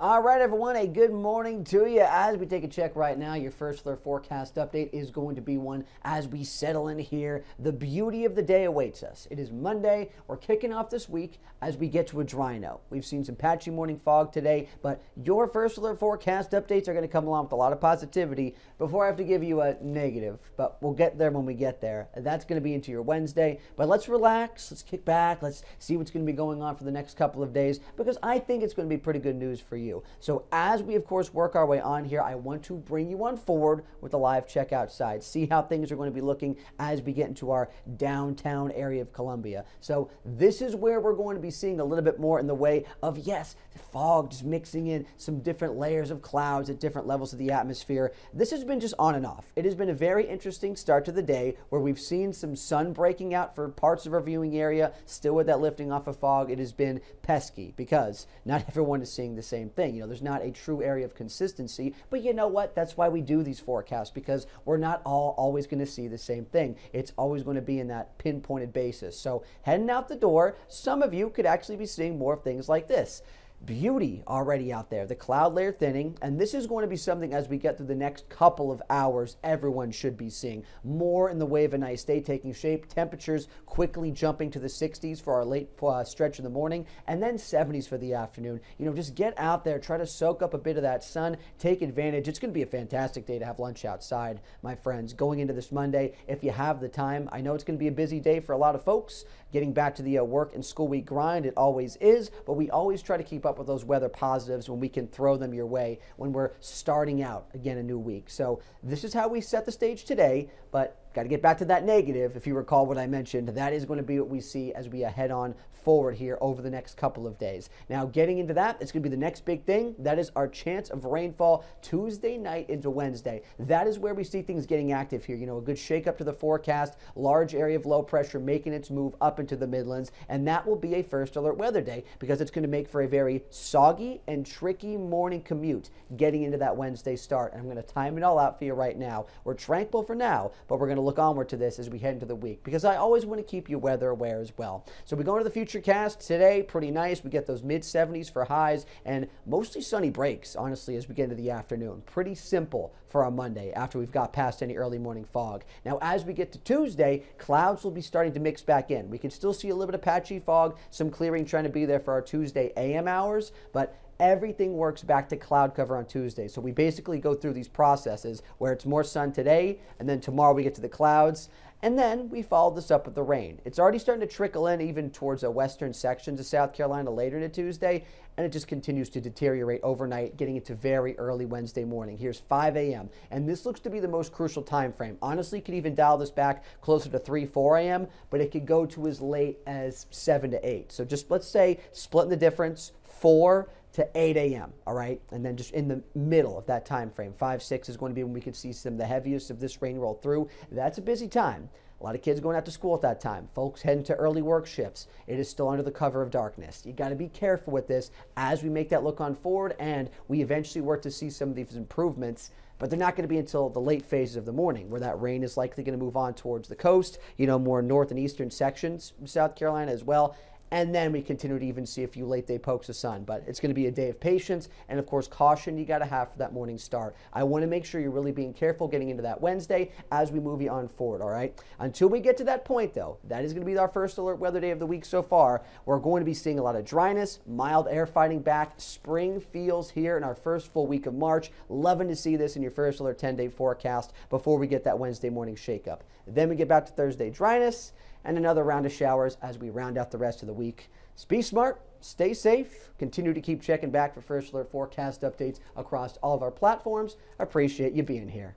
All right, everyone, a good morning to you. As we take a check right now, your first alert forecast update is going to be one as we settle in here. The beauty of the day awaits us. It is Monday. We're kicking off this week as we get to a dry note. We've seen some patchy morning fog today, but your first alert forecast updates are going to come along with a lot of positivity before I have to give you a negative, but we'll get there when we get there. That's going to be into your Wednesday, but let's relax. Let's kick back. Let's see what's going to be going on for the next couple of days because I think it's going to be pretty good news for you. So as we, of course, work our way on here, I want to bring you on forward with the live check outside, see how things are going to be looking as we get into our downtown area of Columbia. So this is where we're going to be seeing a little bit more in the way of, yes, fog, just mixing in some different layers of clouds at different levels of the atmosphere. This has been just on and off. It has been a very interesting start to the day where we've seen some sun breaking out for parts of our viewing area, still with that lifting off of fog. It has been pesky because not everyone is seeing the same thing. There's not a true area of consistency, but you know what? That's why we do these forecasts, because we're not all always going to see the same thing. It's always going to be in that pinpointed basis. So heading out the door, some of you could actually be seeing more of things like this. Beauty already out there, the cloud layer thinning, and this is going to be something as we get through the next couple of hours everyone should be seeing more in the way of a nice day taking shape, temperatures quickly jumping to the 60s for our late stretch in the morning, and then 70s for the afternoon. Just get out there, try to soak up a bit of that sun, take advantage. It's going to be a fantastic day to have lunch outside, my friends, going into this Monday if you have the time. I know it's going to be a busy day for a lot of folks getting back to the work and school week grind. It always is, but we always try to keep up with those weather positives when we can throw them your way when we're starting out again a new week. So this is how we set the stage today, but got to get back to that negative. If you recall what I mentioned, that is going to be what we see as we head on forward here over the next couple of days. Now, getting into that, it's going to be the next big thing. That is our chance of rainfall Tuesday night into Wednesday. That is where we see things getting active here. A good shake up to the forecast, large area of low pressure making its move up into the Midlands, and that will be a first alert weather day because it's going to make for a very soggy and tricky morning commute getting into that Wednesday start. And I'm going to time it all out for you right now. We're tranquil for now, but we're going to look onward to this as we head into the week because I always want to keep you weather aware as well. So we go into the future cast today, pretty nice. We get those mid 70s for highs and mostly sunny breaks, honestly, as we get into the afternoon. Pretty simple for our Monday after we've got past any early morning fog. Now, as we get to Tuesday, clouds will be starting to mix back in. We can still see a little bit of patchy fog, some clearing trying to be there for our Tuesday AM hours, but everything works back to cloud cover on Tuesday. So we basically go through these processes where it's more sun today, and then tomorrow we get to the clouds, and then we follow this up with the rain. It's already starting to trickle in even towards the western sections of South Carolina later into Tuesday, and it just continues to deteriorate overnight, getting into very early Wednesday morning. Here's 5 a.m., and this looks to be the most crucial time frame. Honestly, could even dial this back closer to 3, 4 a.m., but it could go to as late as 7 to 8. So just let's say splitting the difference, 4 to 8 a.m., all right? And then just in the middle of that time frame, 5, 6 is going to be when we could see some of the heaviest of this rain roll through. That's a busy time. A lot of kids going out to school at that time. Folks heading to early work shifts. It is still under the cover of darkness. You got to be careful with this as we make that look on forward and we eventually work to see some of these improvements, but they're not going to be until the late phases of the morning where that rain is likely going to move on towards the coast, more north and eastern sections of South Carolina as well. And then we continue to even see a few late day pokes of sun. But it's going to be a day of patience and, of course, caution you got to have for that morning start. I want to make sure you're really being careful getting into that Wednesday as we move you on forward, all right? Until we get to that point, though, that is going to be our first alert weather day of the week so far. We're going to be seeing a lot of dryness, mild air fighting back, spring feels here in our first full week of March. Loving to see this in your first alert 10-day forecast before we get that Wednesday morning shakeup. Then we get back to Thursday dryness, and another round of showers as we round out the rest of the week. Be smart, stay safe, continue to keep checking back for first alert forecast updates across all of our platforms. Appreciate you being here.